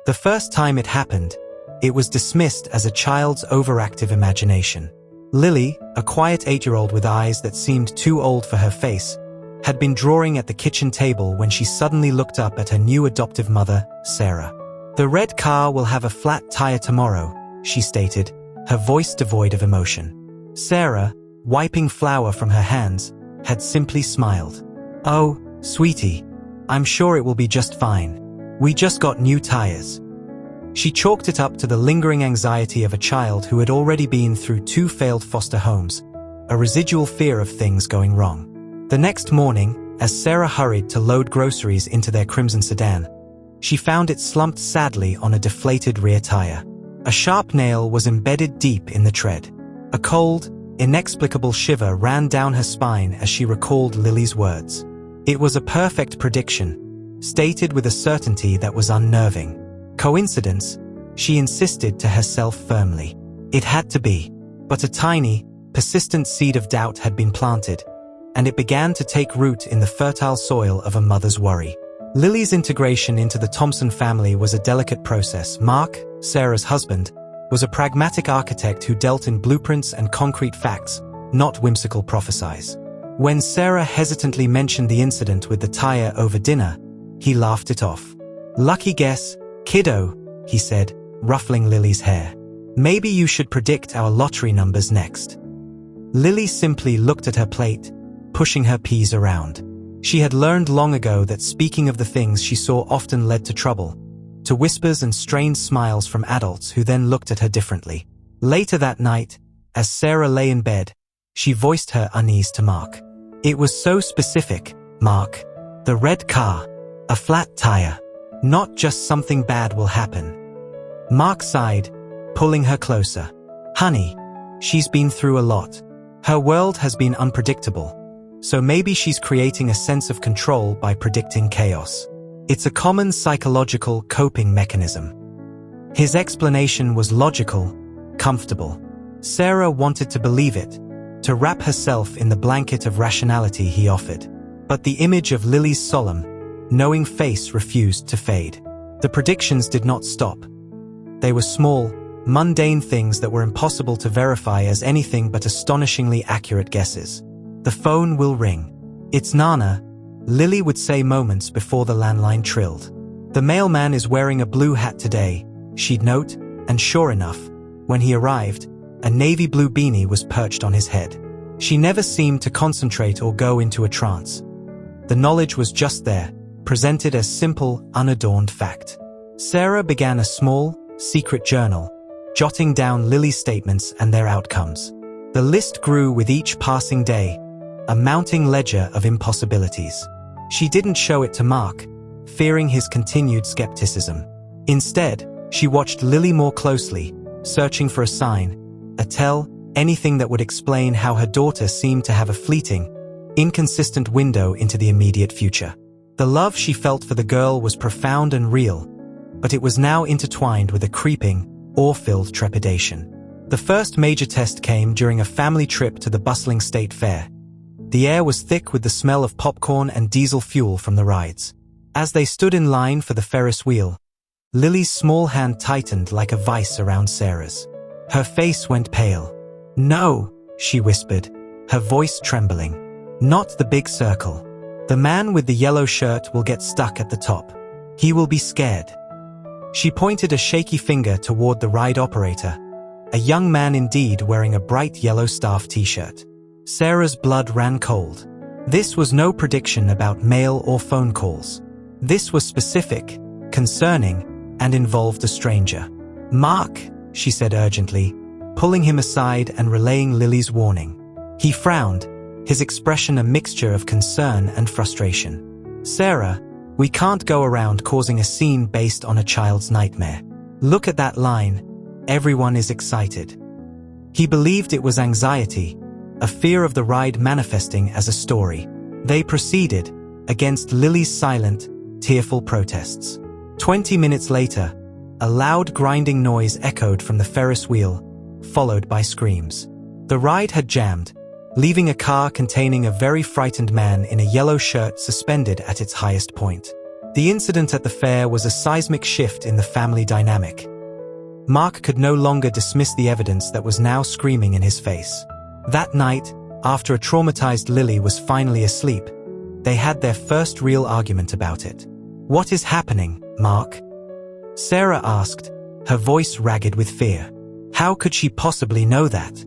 The first time it happened, it was dismissed as a child's overactive imagination. Lily, a quiet 8-year-old with eyes that seemed too old for her face, had been drawing at the kitchen table when she suddenly looked up at her new adoptive mother, Sarah. "The red car will have a flat tire tomorrow," she stated, her voice devoid of emotion. Sarah, wiping flour from her hands, had simply smiled. "Oh, sweetie, I'm sure it will be just fine. We just got new tires." She chalked it up to the lingering anxiety of a child who had already been through 2 failed foster homes, a residual fear of things going wrong. The next morning, as Sarah hurried to load groceries into their crimson sedan, she found it slumped sadly on a deflated rear tire. A sharp nail was embedded deep in the tread. A cold, inexplicable shiver ran down her spine as she recalled Lily's words. It was a perfect prediction, stated with a certainty that was unnerving. Coincidence? She insisted to herself firmly. It had to be. But a tiny, persistent seed of doubt had been planted, and it began to take root in the fertile soil of a mother's worry. Lily's integration into the Thompson family was a delicate process. Mark, Sarah's husband, was a pragmatic architect who dealt in blueprints and concrete facts, not whimsical prophecies. When Sarah hesitantly mentioned the incident with the tire over dinner, he laughed it off. "Lucky guess, kiddo," he said, ruffling Lily's hair. "Maybe you should predict our lottery numbers next." Lily simply looked at her plate, pushing her peas around. She had learned long ago that speaking of the things she saw often led to trouble, to whispers and strained smiles from adults who then looked at her differently. Later that night, as Sarah lay in bed, she voiced her unease to Mark. "It was so specific, Mark. The red car, a flat tire. Not just something bad will happen." Mark sighed, pulling her closer. "Honey, she's been through a lot. Her world has been unpredictable. So maybe she's creating a sense of control by predicting chaos. It's a common psychological coping mechanism." His explanation was logical, comfortable. Sarah wanted to believe it, to wrap herself in the blanket of rationality he offered. But the image of Lily's solemn, knowing face refused to fade. The predictions did not stop. They were small, mundane things that were impossible to verify as anything but astonishingly accurate guesses. "The phone will ring. It's Nana," Lily would say moments before the landline trilled. "The mailman is wearing a blue hat today," she'd note, and sure enough, when he arrived, a navy blue beanie was perched on his head. She never seemed to concentrate or go into a trance. The knowledge was just there, presented as simple, unadorned fact. Sarah began a small, secret journal, jotting down Lily's statements and their outcomes. The list grew with each passing day, a mounting ledger of impossibilities. She didn't show it to Mark, fearing his continued skepticism. Instead, she watched Lily more closely, searching for a sign, a tell, anything that would explain how her daughter seemed to have a fleeting, inconsistent window into the immediate future. The love she felt for the girl was profound and real, but it was now intertwined with a creeping, awe-filled trepidation. The first major test came during a family trip to the bustling state fair. The air was thick with the smell of popcorn and diesel fuel from the rides. As they stood in line for the Ferris wheel, Lily's small hand tightened like a vice around Sarah's. Her face went pale. "No," she whispered, her voice trembling. "Not the big circle. The man with the yellow shirt will get stuck at the top. He will be scared." She pointed a shaky finger toward the ride operator, a young man indeed wearing a bright yellow staff t-shirt. Sarah's blood ran cold. This was no prediction about mail or phone calls. This was specific, concerning, and involved a stranger. "Mark," she said urgently, pulling him aside and relaying Lily's warning. He frowned, his expression a mixture of concern and frustration. "Sarah, we can't go around causing a scene based on a child's nightmare. Look at that line. Everyone is excited." He believed it was anxiety, a fear of the ride manifesting as a story. They proceeded, against Lily's silent, tearful protests. 20 minutes later, a loud grinding noise echoed from the Ferris wheel, followed by screams. The ride had jammed, leaving a car containing a very frightened man in a yellow shirt suspended at its highest point. The incident at the fair was a seismic shift in the family dynamic. Mark could no longer dismiss the evidence that was now screaming in his face. That night, after a traumatized Lily was finally asleep, they had their first real argument about it. "What is happening, Mark?" Sarah asked, her voice ragged with fear. How could she possibly know that?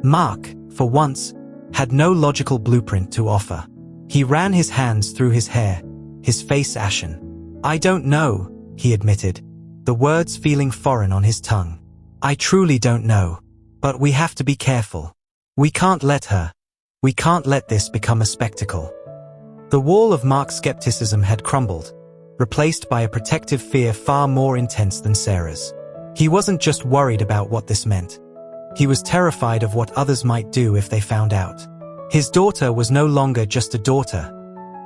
Mark, for once, had no logical blueprint to offer. He ran his hands through his hair, his face ashen. "I don't know," he admitted, the words feeling foreign on his tongue. "I truly don't know. But we have to be careful. We can't let this become a spectacle." The wall of Mark's skepticism had crumbled, replaced by a protective fear far more intense than Sarah's. He wasn't just worried about what this meant. He was terrified of what others might do if they found out. His daughter was no longer just a daughter.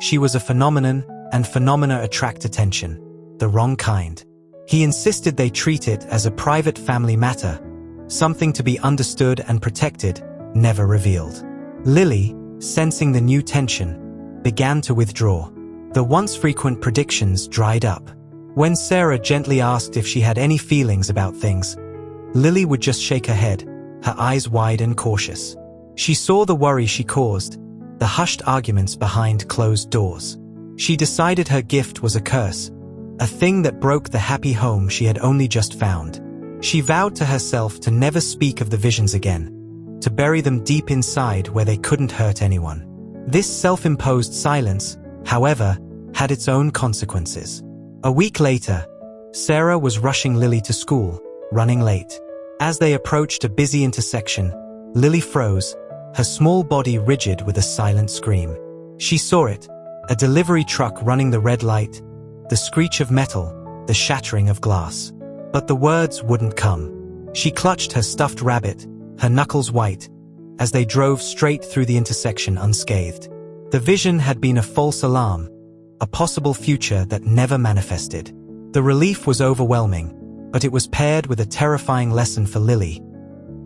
She was a phenomenon, and phenomena attract attention. The wrong kind. He insisted they treat it as a private family matter, something to be understood and protected, never revealed. Lily, sensing the new tension, began to withdraw. The once frequent predictions dried up. When Sarah gently asked if she had any feelings about things, Lily would just shake her head, her eyes wide and cautious. She saw the worry she caused, the hushed arguments behind closed doors. She decided her gift was a curse, a thing that broke the happy home she had only just found. She vowed to herself to never speak of the visions again, to bury them deep inside where they couldn't hurt anyone. This self-imposed silence, however, had its own consequences. A week later, Sarah was rushing Lily to school, running late. As they approached a busy intersection, Lily froze, her small body rigid with a silent scream. She saw it, a delivery truck running the red light, the screech of metal, the shattering of glass. But the words wouldn't come. She clutched her stuffed rabbit, her knuckles white, as they drove straight through the intersection unscathed. The vision had been a false alarm, a possible future that never manifested. The relief was overwhelming, but it was paired with a terrifying lesson for Lily.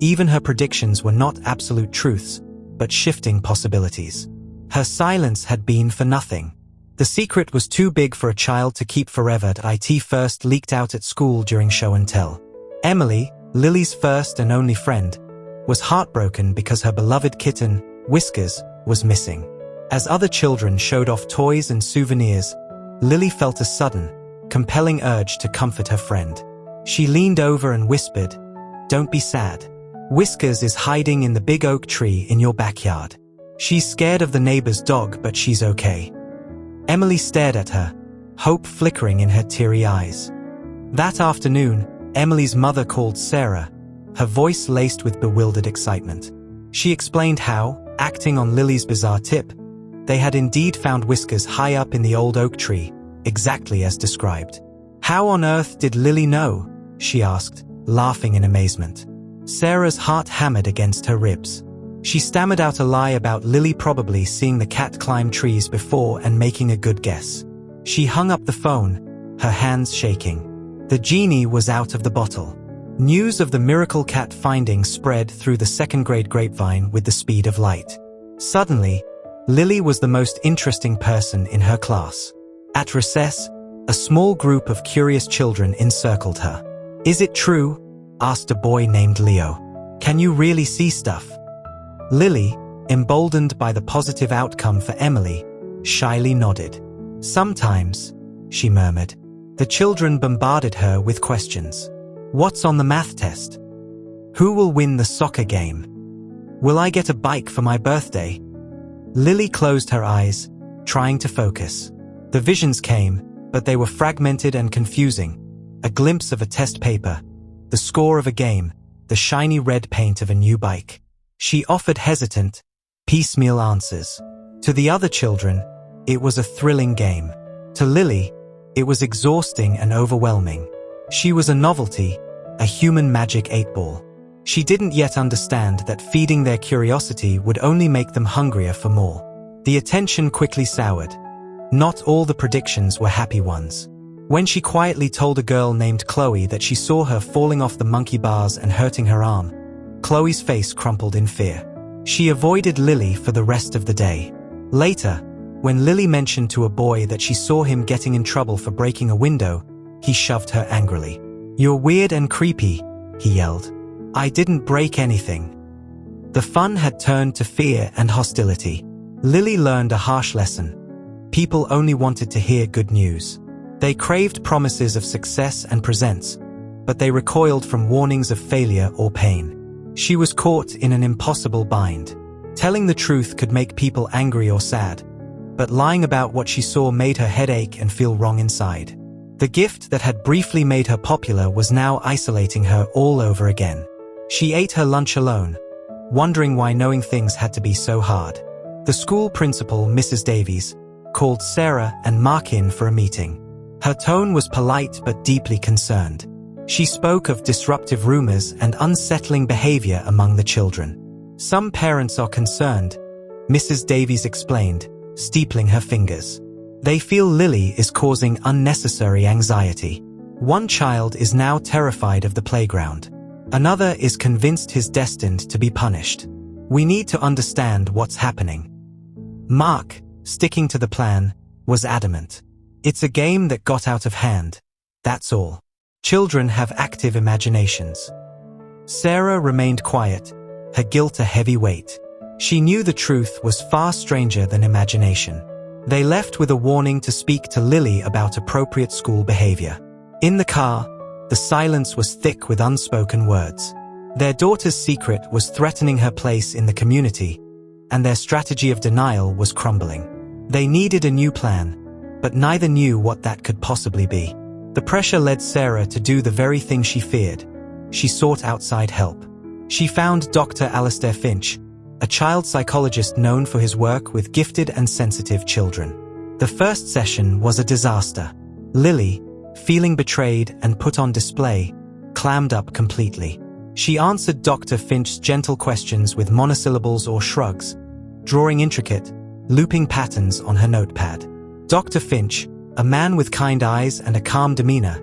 Even her predictions were not absolute truths, but shifting possibilities. Her silence had been for nothing. The secret was too big for a child to keep forever. It first leaked out at school during show and tell. Emily, Lily's first and only friend, was heartbroken because her beloved kitten, Whiskers, was missing. As other children showed off toys and souvenirs, Lily felt a sudden, compelling urge to comfort her friend. She leaned over and whispered, "Don't be sad. Whiskers is hiding in the big oak tree in your backyard. She's scared of the neighbor's dog, but she's okay." Emily stared at her, hope flickering in her teary eyes. That afternoon, Emily's mother called Sarah, her voice laced with bewildered excitement. She explained how, acting on Lily's bizarre tip, they had indeed found Whiskers high up in the old oak tree, exactly as described. "How on earth did Lily know?" she asked, laughing in amazement. Sarah's heart hammered against her ribs. She stammered out a lie about Lily probably seeing the cat climb trees before and making a good guess. She hung up the phone, her hands shaking. The genie was out of the bottle. News of the miracle cat finding spread through the second-grade grapevine with the speed of light. Suddenly, Lily was the most interesting person in her class. At recess, a small group of curious children encircled her. "Is it true?" asked a boy named Leo. "Can you really see stuff?" Lily, emboldened by the positive outcome for Emily, shyly nodded. "Sometimes," she murmured. The children bombarded her with questions. "What's on the math test? Who will win the soccer game? Will I get a bike for my birthday?" Lily closed her eyes, trying to focus. The visions came, but they were fragmented and confusing. A glimpse of a test paper, the score of a game, the shiny red paint of a new bike. She offered hesitant, piecemeal answers. To the other children, it was a thrilling game. To Lily, it was exhausting and overwhelming. She was a novelty, a human magic 8-ball. She didn't yet understand that feeding their curiosity would only make them hungrier for more. The attention quickly soured. Not all the predictions were happy ones. When she quietly told a girl named Chloe that she saw her falling off the monkey bars and hurting her arm, Chloe's face crumpled in fear. She avoided Lily for the rest of the day. Later, When Lily mentioned to a boy that she saw him getting in trouble for breaking a window, he shoved her angrily. "You're weird and creepy," he yelled. "I didn't break anything." The fun had turned to fear and hostility. Lily learned a harsh lesson. People only wanted to hear good news. They craved promises of success and presents, but they recoiled from warnings of failure or pain. She was caught in an impossible bind. Telling the truth could make people angry or sad, but lying about what she saw made her headache and feel wrong inside. The gift that had briefly made her popular was now isolating her all over again. She ate her lunch alone, wondering why knowing things had to be so hard. The school principal, Mrs. Davies, called Sarah and Mark in for a meeting. Her tone was polite but deeply concerned. She spoke of disruptive rumors and unsettling behavior among the children. "Some parents are concerned," Mrs. Davies explained, steepling her fingers. "They feel Lily is causing unnecessary anxiety. One child is now terrified of the playground. Another is convinced he's destined to be punished. We need to understand what's happening." Mark, sticking to the plan, was adamant. "It's a game that got out of hand. That's all. Children have active imaginations." Sarah remained quiet, her guilt a heavy weight. She knew the truth was far stranger than imagination. They left with a warning to speak to Lily about appropriate school behavior. In the car, the silence was thick with unspoken words. Their daughter's secret was threatening her place in the community, and their strategy of denial was crumbling. They needed a new plan, but neither knew what that could possibly be. The pressure led Sarah to do the very thing she feared. She sought outside help. She found Dr. Alistair Finch, a child psychologist known for his work with gifted and sensitive children. The first session was a disaster. Lily, feeling betrayed and put on display, clammed up completely. She answered Dr. Finch's gentle questions with monosyllables or shrugs, drawing intricate, looping patterns on her notepad. Dr. Finch, a man with kind eyes and a calm demeanor,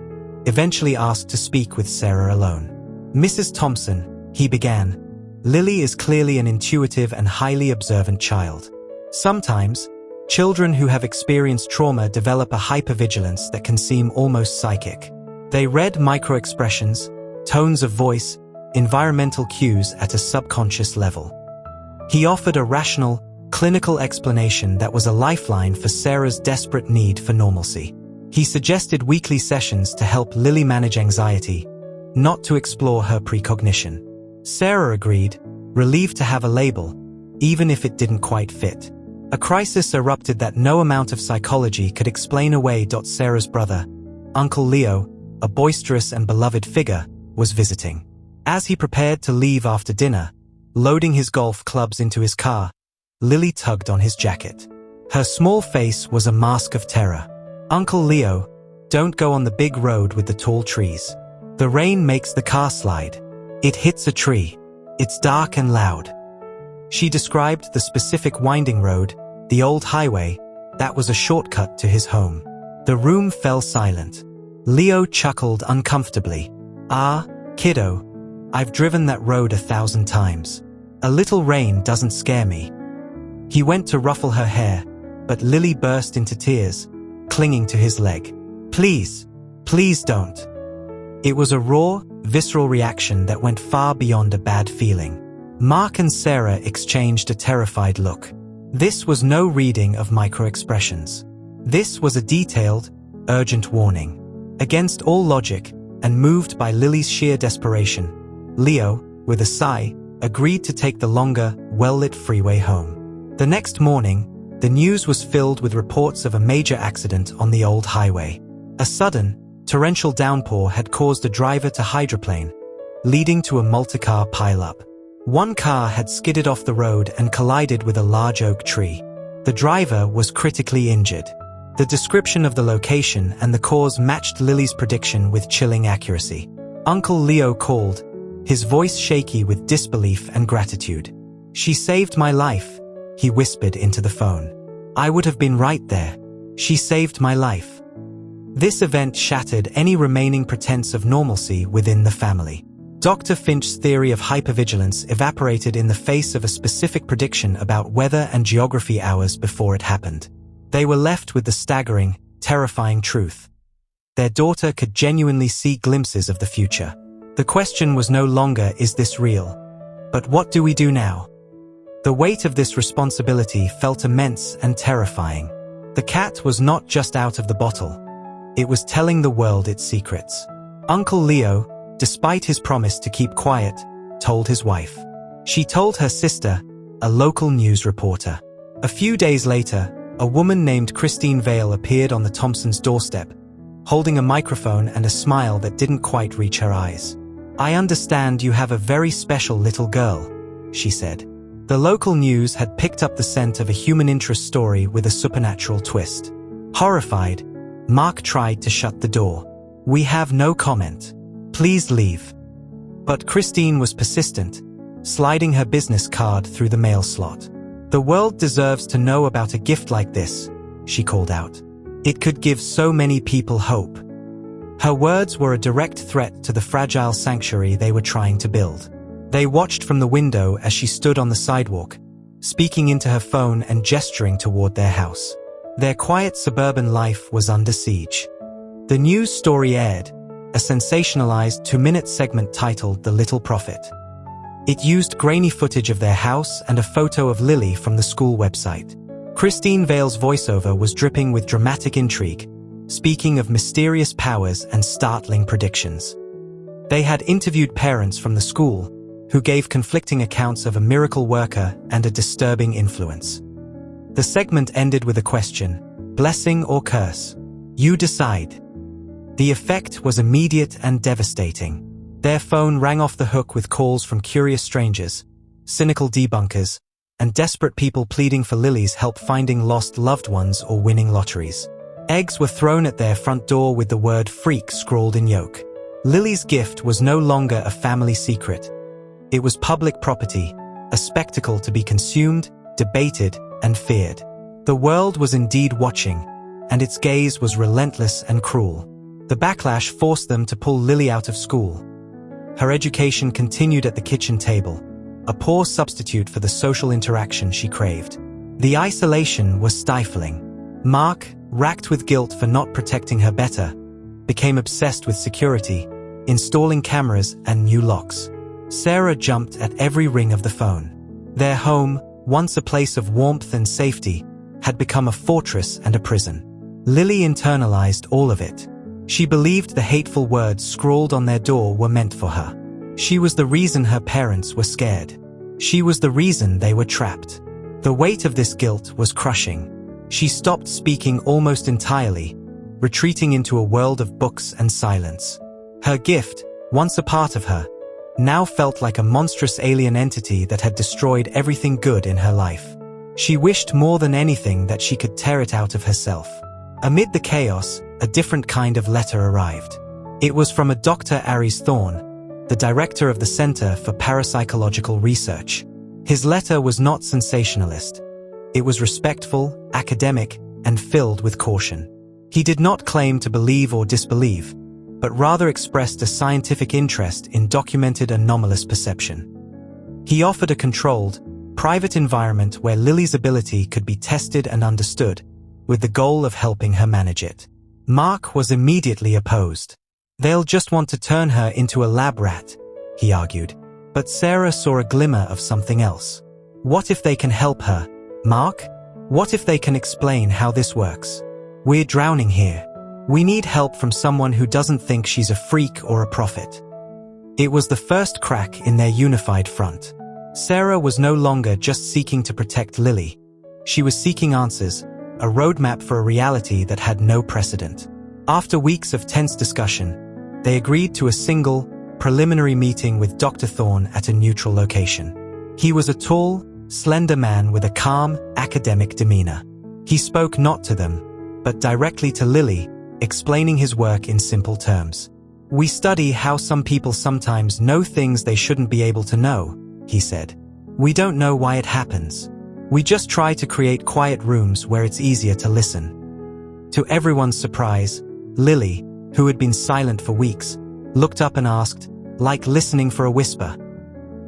eventually asked to speak with Sarah alone. "Mrs. Thompson," he began, "Lily is clearly an intuitive and highly observant child. Sometimes, children who have experienced trauma develop a hypervigilance that can seem almost psychic. They read micro-expressions, tones of voice, environmental cues at a subconscious level." He offered a rational, clinical explanation that was a lifeline for Sarah's desperate need for normalcy. He suggested weekly sessions to help Lily manage anxiety, not to explore her precognition. Sarah agreed, relieved to have a label, even if it didn't quite fit. A crisis erupted that no amount of psychology could explain away. Sarah's brother, Uncle Leo, a boisterous and beloved figure, was visiting. As he prepared to leave after dinner, loading his golf clubs into his car, Lily tugged on his jacket. Her small face was a mask of terror. "Uncle Leo, don't go on the big road with the tall trees. The rain makes the car slide. It hits a tree. It's dark and loud." She described the specific winding road, the old highway, that was a shortcut to his home. The room fell silent. Leo chuckled uncomfortably. "Ah, kiddo, I've driven that road 1,000 times. A little rain doesn't scare me." He went to ruffle her hair, but Lily burst into tears, clinging to his leg. "Please, please don't." It was a raw, visceral reaction that went far beyond a bad feeling. Mark and Sarah exchanged a terrified look. This was no reading of micro-expressions. This was a detailed, urgent warning. Against all logic, and moved by Lily's sheer desperation, Leo, with a sigh, agreed to take the longer, well-lit freeway home. The next morning, the news was filled with reports of a major accident on the old highway. A sudden, torrential downpour had caused a driver to hydroplane, leading to a multi-car pileup. One car had skidded off the road and collided with a large oak tree. The driver was critically injured. The description of the location and the cause matched Lily's prediction with chilling accuracy. Uncle Leo called, his voice shaky with disbelief and gratitude. "She saved my life," he whispered into the phone. "I would have been right there. She saved my life." This event shattered any remaining pretense of normalcy within the family. Dr. Finch's theory of hypervigilance evaporated in the face of a specific prediction about weather and geography hours before it happened. They were left with the staggering, terrifying truth. Their daughter could genuinely see glimpses of the future. The question was no longer, is this real? But what do we do now? The weight of this responsibility felt immense and terrifying. The cat was not just out of the bottle. It was telling the world its secrets. Uncle Leo, despite his promise to keep quiet, told his wife. She told her sister, a local news reporter. A few days later, a woman named Christine Vale appeared on the Thompsons' doorstep, holding a microphone and a smile that didn't quite reach her eyes. "I understand you have a very special little girl," she said. The local news had picked up the scent of a human interest story with a supernatural twist. Horrified, Mark tried to shut the door. "We have no comment. Please leave." But Christine was persistent, sliding her business card through the mail slot. "The world deserves to know about a gift like this," she called out. "It could give so many people hope." Her words were a direct threat to the fragile sanctuary they were trying to build. They watched from the window as she stood on the sidewalk, speaking into her phone and gesturing toward their house. Their quiet suburban life was under siege. The news story aired, a sensationalized 2-minute segment titled The Little Prophet. It used grainy footage of their house and a photo of Lily from the school website. Christine Vale's voiceover was dripping with dramatic intrigue, speaking of mysterious powers and startling predictions. They had interviewed parents from the school, who gave conflicting accounts of a miracle worker and a disturbing influence. The segment ended with a question, blessing or curse? You decide. The effect was immediate and devastating. Their phone rang off the hook with calls from curious strangers, cynical debunkers, and desperate people pleading for Lily's help finding lost loved ones or winning lotteries. Eggs were thrown at their front door with the word freak scrawled in yolk. Lily's gift was no longer a family secret. It was public property, a spectacle to be consumed, debated, and feared. The world was indeed watching, and its gaze was relentless and cruel. The backlash forced them to pull Lily out of school. Her education continued at the kitchen table, a poor substitute for the social interaction she craved. The isolation was stifling. Mark, racked with guilt for not protecting her better, became obsessed with security, installing cameras and new locks. Sarah jumped at every ring of the phone. Their home, once a place of warmth and safety, had become a fortress and a prison. Lily internalized all of it. She believed the hateful words scrawled on their door were meant for her. She was the reason her parents were scared. She was the reason they were trapped. The weight of this guilt was crushing. She stopped speaking almost entirely, retreating into a world of books and silence. Her gift, once a part of her, now felt like a monstrous alien entity that had destroyed everything good in her life. She wished more than anything that she could tear it out of herself. Amid the chaos, a different kind of letter arrived. It was from a Dr. Aries Thorne, the director of the Center for Parapsychological Research. His letter was not sensationalist. It was respectful, academic, and filled with caution. He did not claim to believe or disbelieve, but rather expressed a scientific interest in documented anomalous perception. He offered a controlled, private environment where Lily's ability could be tested and understood, with the goal of helping her manage it. Mark was immediately opposed. They'll just want to turn her into a lab rat, he argued. But Sarah saw a glimmer of something else. What if they can help her? Mark? What if they can explain how this works? We're drowning here. We need help from someone who doesn't think she's a freak or a prophet. It was the first crack in their unified front. Sarah was no longer just seeking to protect Lily. She was seeking answers, a roadmap for a reality that had no precedent. After weeks of tense discussion, they agreed to a single, preliminary meeting with Dr. Thorne at a neutral location. He was a tall, slender man with a calm, academic demeanor. He spoke not to them, but directly to Lily, explaining his work in simple terms. We study how some people sometimes know things they shouldn't be able to know, he said. We don't know why it happens. We just try to create quiet rooms where it's easier to listen. To everyone's surprise, Lily, who had been silent for weeks, looked up and asked, like listening for a whisper.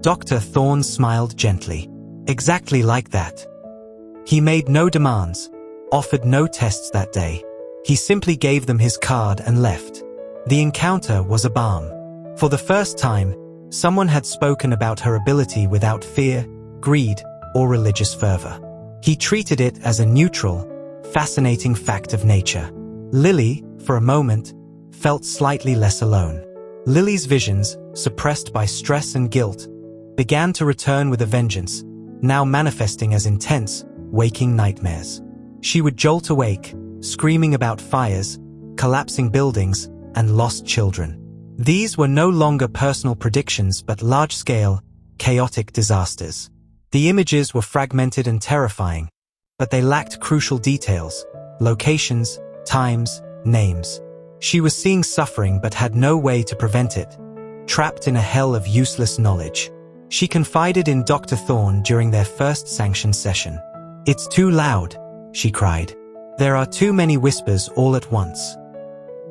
Dr. Thorne smiled gently. Exactly like that. He made no demands, offered no tests that day. He simply gave them his card and left. The encounter was a balm. For the first time, someone had spoken about her ability without fear, greed, or religious fervor. He treated it as a neutral, fascinating fact of nature. Lily, for a moment, felt slightly less alone. Lily's visions, suppressed by stress and guilt, began to return with a vengeance, now manifesting as intense, waking nightmares. She would jolt awake, screaming about fires, collapsing buildings, and lost children. These were no longer personal predictions but large-scale, chaotic disasters. The images were fragmented and terrifying, but they lacked crucial details, locations, times, names. She was seeing suffering but had no way to prevent it, trapped in a hell of useless knowledge. She confided in Dr. Thorne during their first sanctioned session. "It's too loud," she cried. "There are too many whispers all at once."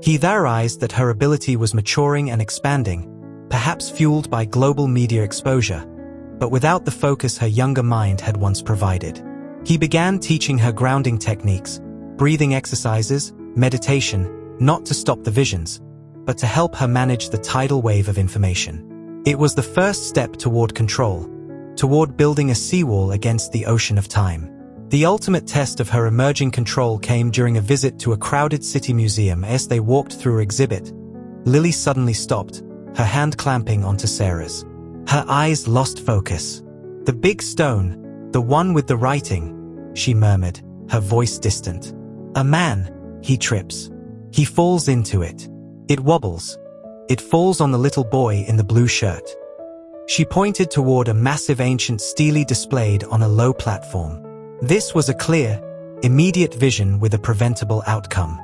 He theorized that her ability was maturing and expanding, perhaps fueled by global media exposure, but without the focus her younger mind had once provided. He began teaching her grounding techniques, breathing exercises, meditation, not to stop the visions, but to help her manage the tidal wave of information. It was the first step toward control, toward building a seawall against the ocean of time. The ultimate test of her emerging control came during a visit to a crowded city museum. As they walked through her exhibit, Lily suddenly stopped, her hand clamping onto Sarah's. Her eyes lost focus. "The big stone, the one with the writing," she murmured, her voice distant. "A man, he trips. He falls into it. It wobbles. It falls on the little boy in the blue shirt." She pointed toward a massive ancient stele displayed on a low platform. This was a clear, immediate vision with a preventable outcome.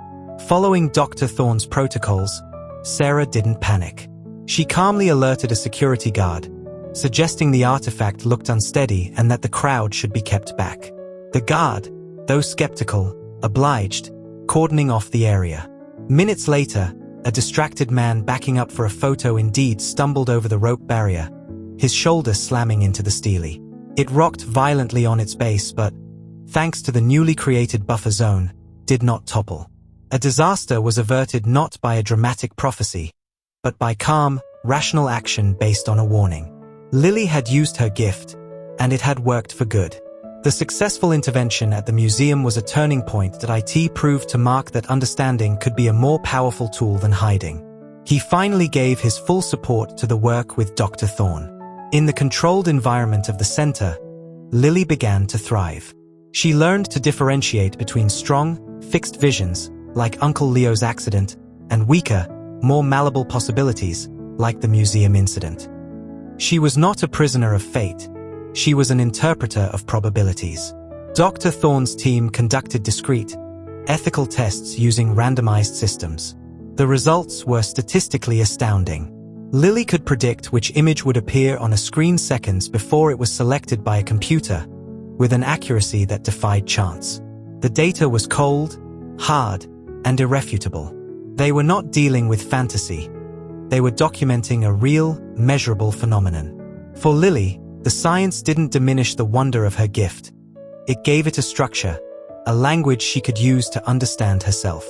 Following Dr. Thorne's protocols, Sarah didn't panic. She calmly alerted a security guard, suggesting the artifact looked unsteady and that the crowd should be kept back. The guard, though skeptical, obliged, cordoning off the area. Minutes later, a distracted man backing up for a photo indeed stumbled over the rope barrier, his shoulder slamming into the stele. It rocked violently on its base but, thanks to the newly created buffer zone, did not topple. A disaster was averted not by a dramatic prophecy, but by calm, rational action based on a warning. Lily had used her gift, and it had worked for good. The successful intervention at the museum was a turning point that IT proved to mark that understanding could be a more powerful tool than hiding. He finally gave his full support to the work with Dr. Thorne. In the controlled environment of the center, Lily began to thrive. She learned to differentiate between strong, fixed visions, like Uncle Leo's accident, and weaker, more malleable possibilities, like the museum incident. She was not a prisoner of fate. She was an interpreter of probabilities. Dr. Thorne's team conducted discrete, ethical tests using randomized systems. The results were statistically astounding. Lily could predict which image would appear on a screen seconds before it was selected by a computer, with an accuracy that defied chance. The data was cold, hard, and irrefutable. They were not dealing with fantasy. They were documenting a real, measurable phenomenon. For Lily, the science didn't diminish the wonder of her gift. It gave it a structure, a language she could use to understand herself.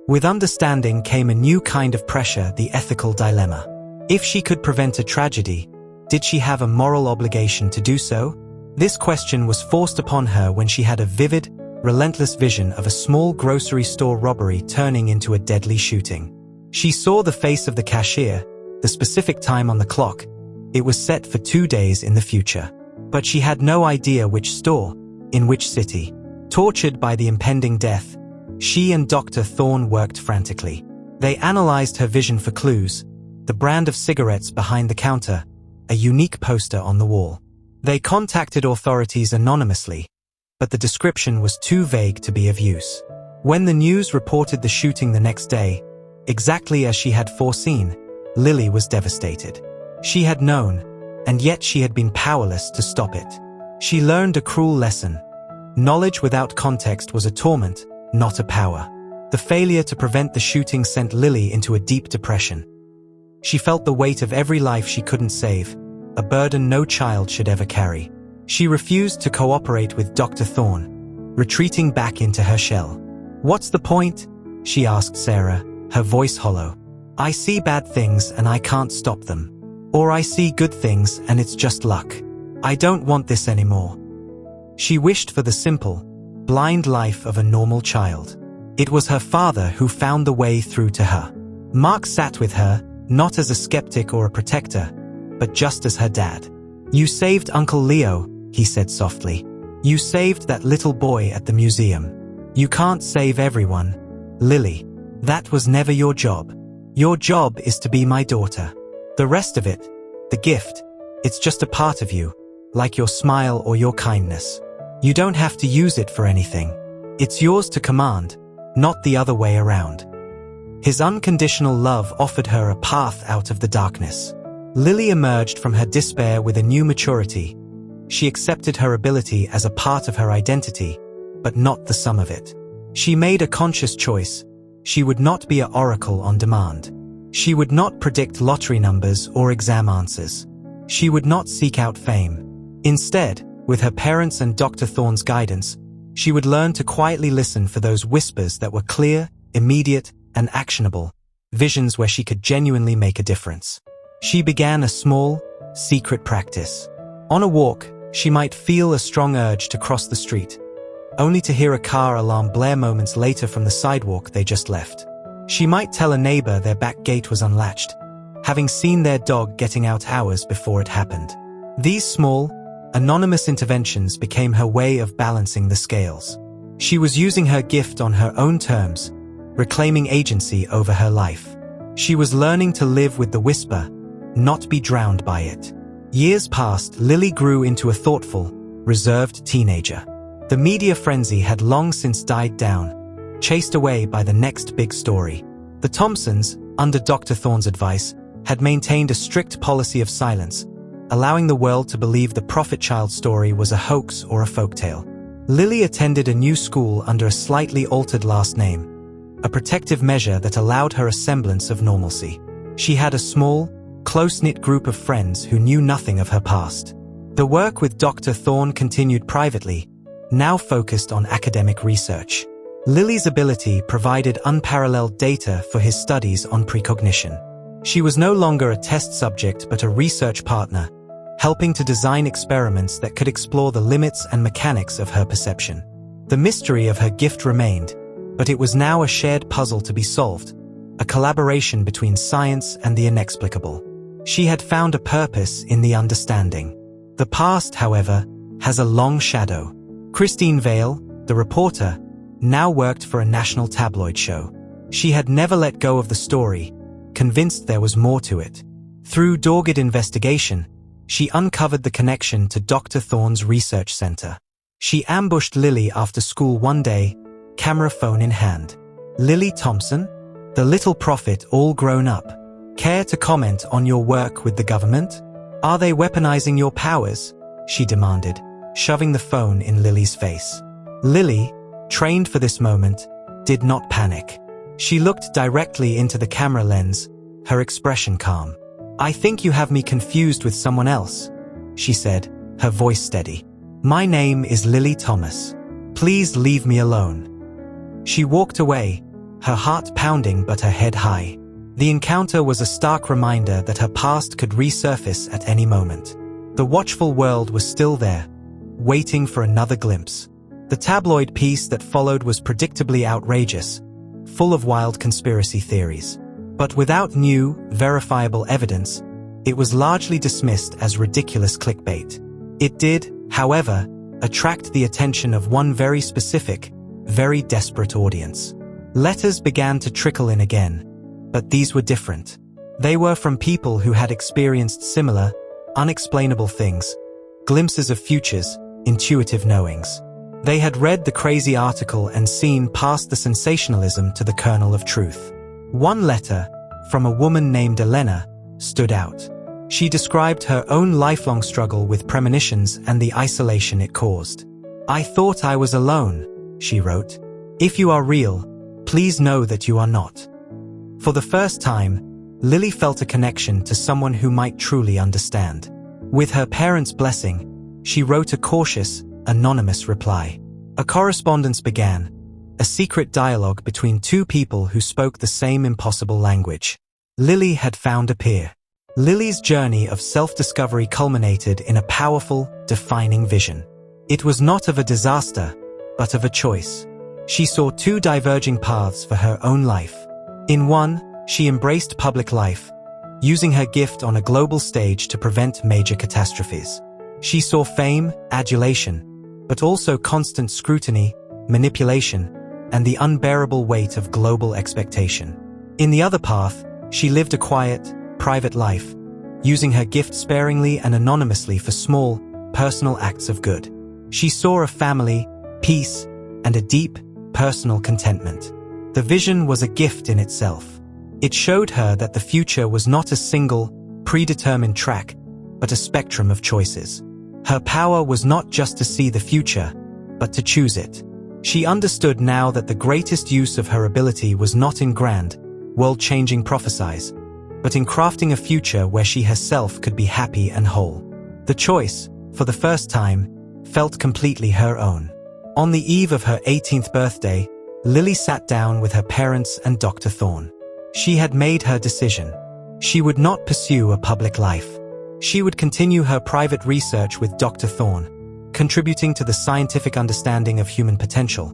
With understanding came a new kind of pressure, the ethical dilemma. If she could prevent a tragedy, did she have a moral obligation to do so? This question was forced upon her when she had a vivid, relentless vision of a small grocery store robbery turning into a deadly shooting. She saw the face of the cashier, the specific time on the clock. It was set for 2 days in the future. But she had no idea which store, in which city. Tortured by the impending death, she and Dr. Thorne worked frantically. They analyzed her vision for clues, the brand of cigarettes behind the counter, a unique poster on the wall. They contacted authorities anonymously, but the description was too vague to be of use. When the news reported the shooting the next day, exactly as she had foreseen, Lily was devastated. She had known, and yet she had been powerless to stop it. She learned a cruel lesson. Knowledge without context was a torment, not a power. The failure to prevent the shooting sent Lily into a deep depression. She felt the weight of every life she couldn't save, a burden no child should ever carry. She refused to cooperate with Dr. Thorne, retreating back into her shell. "What's the point?" she asked Sarah, her voice hollow. "I see bad things and I can't stop them. Or I see good things and it's just luck. I don't want this anymore." She wished for the simple, blind life of a normal child. It was her father who found the way through to her. Mark sat with her, not as a skeptic or a protector, but just as her dad. "You saved Uncle Leo," he said softly. "You saved that little boy at the museum. You can't save everyone, Lily. That was never your job. Your job is to be my daughter. The rest of it, the gift, it's just a part of you, like your smile or your kindness. You don't have to use it for anything. It's yours to command, not the other way around." His unconditional love offered her a path out of the darkness. Lily emerged from her despair with a new maturity. She accepted her ability as a part of her identity, but not the sum of it. She made a conscious choice. She would not be an oracle on demand. She would not predict lottery numbers or exam answers. She would not seek out fame. Instead, with her parents' and Dr. Thorne's guidance, she would learn to quietly listen for those whispers that were clear, immediate, and actionable, visions where she could genuinely make a difference. She began a small, secret practice. On a walk, she might feel a strong urge to cross the street, only to hear a car alarm blare moments later from the sidewalk they just left. She might tell a neighbor their back gate was unlatched, having seen their dog getting out hours before it happened. These small, anonymous interventions became her way of balancing the scales. She was using her gift on her own terms, reclaiming agency over her life. She was learning to live with the whisper, not be drowned by it. Years passed. Lily grew into a thoughtful, reserved teenager. The media frenzy had long since died down, chased away by the next big story. The Thompsons, under Dr. Thorne's advice, had maintained a strict policy of silence, allowing the world to believe the prophet child story was a hoax or a folktale. Lily attended a new school under a slightly altered last name, a protective measure that allowed her a semblance of normalcy. She had a small, close-knit group of friends who knew nothing of her past. The work with Dr. Thorne continued privately, now focused on academic research. Lily's ability provided unparalleled data for his studies on precognition. She was no longer a test subject but a research partner, helping to design experiments that could explore the limits and mechanics of her perception. The mystery of her gift remained, but it was now a shared puzzle to be solved, a collaboration between science and the inexplicable. She had found a purpose in the understanding. The past, however, has a long shadow. Christine Vale, the reporter, now worked for a national tabloid show. She had never let go of the story, convinced there was more to it. Through dogged investigation, she uncovered the connection to Dr. Thorne's research center. She ambushed Lily after school one day, camera phone in hand. "Lily Thompson? The little prophet all grown up. Care to comment on your work with the government? Are they weaponizing your powers?" she demanded, shoving the phone in Lily's face. Lily, trained for this moment, did not panic. She looked directly into the camera lens, her expression calm. "I think you have me confused with someone else," she said, her voice steady. "My name is Lily Thomas. Please leave me alone." She walked away, her heart pounding but her head high. The encounter was a stark reminder that her past could resurface at any moment. The watchful world was still there, waiting for another glimpse. The tabloid piece that followed was predictably outrageous, full of wild conspiracy theories. But without new, verifiable evidence, it was largely dismissed as ridiculous clickbait. It did, however, attract the attention of one very specific, very desperate audience. Letters began to trickle in again, but these were different. They were from people who had experienced similar, unexplainable things, glimpses of futures, intuitive knowings. They had read the crazy article and seen past the sensationalism to the kernel of truth. One letter, from a woman named Elena, stood out. She described her own lifelong struggle with premonitions and the isolation it caused. "I thought I was alone," she wrote. "If you are real, please know that you are not." For the first time, Lily felt a connection to someone who might truly understand. With her parents' blessing, she wrote a cautious, anonymous reply. A correspondence began, a secret dialogue between two people who spoke the same impossible language. Lily had found a peer. Lily's journey of self-discovery culminated in a powerful, defining vision. It was not of a disaster, but of a choice. She saw two diverging paths for her own life. In one, she embraced public life, using her gift on a global stage to prevent major catastrophes. She saw fame, adulation, but also constant scrutiny, manipulation, and the unbearable weight of global expectation. In the other path, she lived a quiet, private life, using her gift sparingly and anonymously for small, personal acts of good. She saw a family, peace, and a deep, personal contentment. The vision was a gift in itself. It showed her that the future was not a single, predetermined track, but a spectrum of choices. Her power was not just to see the future, but to choose it. She understood now that the greatest use of her ability was not in grand, world-changing prophecies, but in crafting a future where she herself could be happy and whole. The choice, for the first time, felt completely her own. On the eve of her 18th birthday, Lily sat down with her parents and Dr. Thorne. She had made her decision. She would not pursue a public life. She would continue her private research with Dr. Thorne, contributing to the scientific understanding of human potential,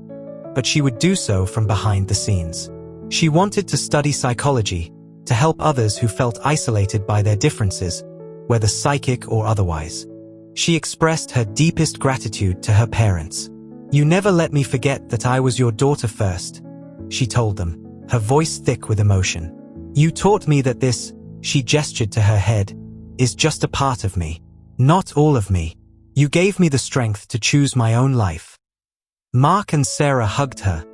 but she would do so from behind the scenes. She wanted to study psychology, to help others who felt isolated by their differences, whether psychic or otherwise. She expressed her deepest gratitude to her parents. "You never let me forget that I was your daughter first," she told them, her voice thick with emotion. "You taught me that this," she gestured to her head, "is just a part of me, not all of me. You gave me the strength to choose my own life." Mark and Sarah hugged her,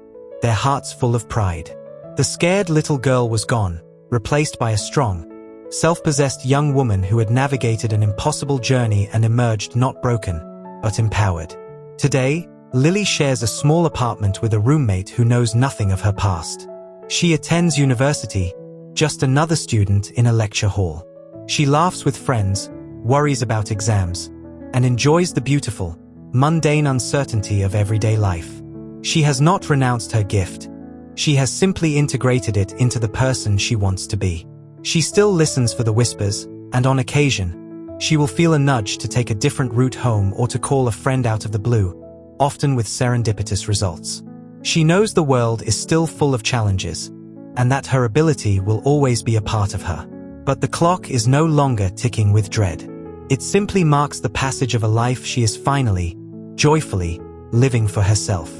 their hearts full of pride. The scared little girl was gone, replaced by a strong, self-possessed young woman who had navigated an impossible journey and emerged not broken, but empowered. Today, Lily shares a small apartment with a roommate who knows nothing of her past. She attends university, just another student in a lecture hall. She laughs with friends, worries about exams, and enjoys the beautiful, mundane uncertainty of everyday life. She has not renounced her gift. She has simply integrated it into the person she wants to be. She still listens for the whispers, and on occasion, she will feel a nudge to take a different route home or to call a friend out of the blue, often with serendipitous results. She knows the world is still full of challenges, and that her ability will always be a part of her. But the clock is no longer ticking with dread. It simply marks the passage of a life she is finally, joyfully, living for herself.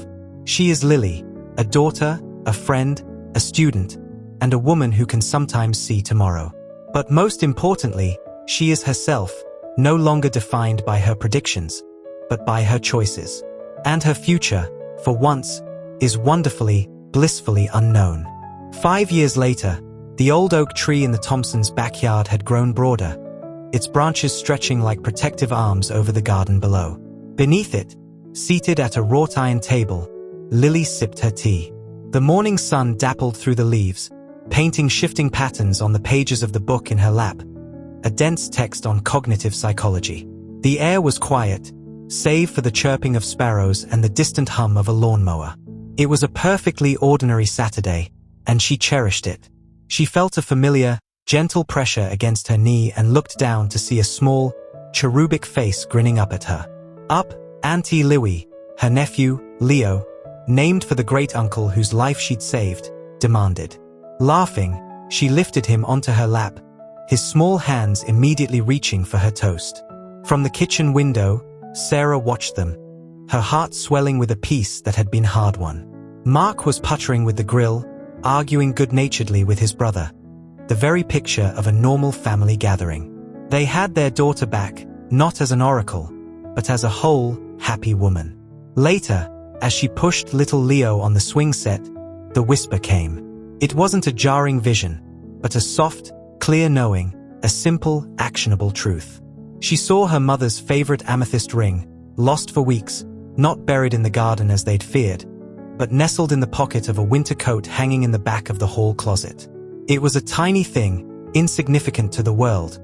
She is Lily, a daughter, a friend, a student, and a woman who can sometimes see tomorrow. But most importantly, she is herself, no longer defined by her predictions, but by her choices. And her future, for once, is wonderfully, blissfully unknown. 5 years later, the old oak tree in the Thompsons' backyard had grown broader, its branches stretching like protective arms over the garden below. Beneath it, seated at a wrought iron table, Lily sipped her tea. The morning sun dappled through the leaves, painting shifting patterns on the pages of the book in her lap, a dense text on cognitive psychology. The air was quiet, save for the chirping of sparrows and the distant hum of a lawnmower. It was a perfectly ordinary Saturday, and she cherished it. She felt a familiar, gentle pressure against her knee and looked down to see a small, cherubic face grinning up at her. Up, Auntie Louie, her nephew, Leo, named for the great-uncle whose life she'd saved, demanded. Laughing, she lifted him onto her lap, his small hands immediately reaching for her toast. From the kitchen window, Sarah watched them, her heart swelling with a peace that had been hard-won. Mark was puttering with the grill, arguing good-naturedly with his brother, the very picture of a normal family gathering. They had their daughter back, not as an oracle, but as a whole, happy woman. Later, as she pushed little Leo on the swing set, the whisper came. It wasn't a jarring vision, but a soft, clear knowing, a simple, actionable truth. She saw her mother's favorite amethyst ring, lost for weeks, not buried in the garden as they'd feared, but nestled in the pocket of a winter coat hanging in the back of the hall closet. It was a tiny thing, insignificant to the world,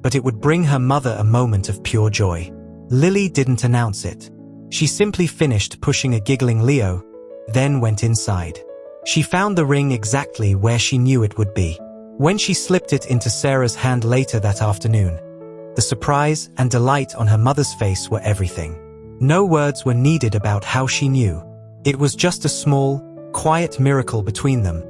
but it would bring her mother a moment of pure joy. Lily didn't announce it. She simply finished pushing a giggling Leo, then went inside. She found the ring exactly where she knew it would be. When she slipped it into Sarah's hand later that afternoon, the surprise and delight on her mother's face were everything. No words were needed about how she knew. It was just a small, quiet miracle between them,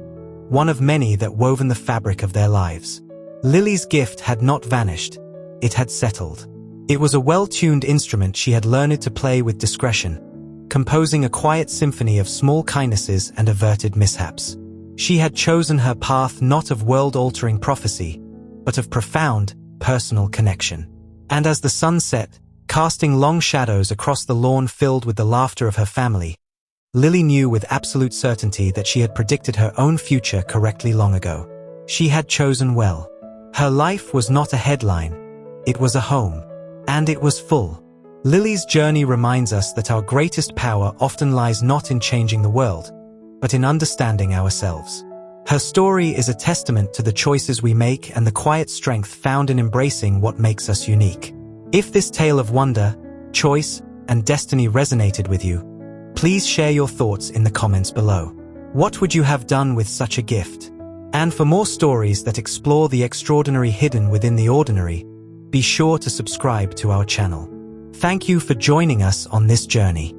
one of many that woven the fabric of their lives. Lily's gift had not vanished. It had settled. It was a well-tuned instrument she had learned to play with discretion, composing a quiet symphony of small kindnesses and averted mishaps. She had chosen her path not of world-altering prophecy, but of profound, personal connection. And as the sun set, casting long shadows across the lawn filled with the laughter of her family, Lily knew with absolute certainty that she had predicted her own future correctly long ago. She had chosen well. Her life was not a headline. It was a home. And it was full. Lily's journey reminds us that our greatest power often lies not in changing the world, but in understanding ourselves. Her story is a testament to the choices we make and the quiet strength found in embracing what makes us unique. If this tale of wonder, choice, and destiny resonated with you, please share your thoughts in the comments below. What would you have done with such a gift? And for more stories that explore the extraordinary hidden within the ordinary, be sure to subscribe to our channel. Thank you for joining us on this journey.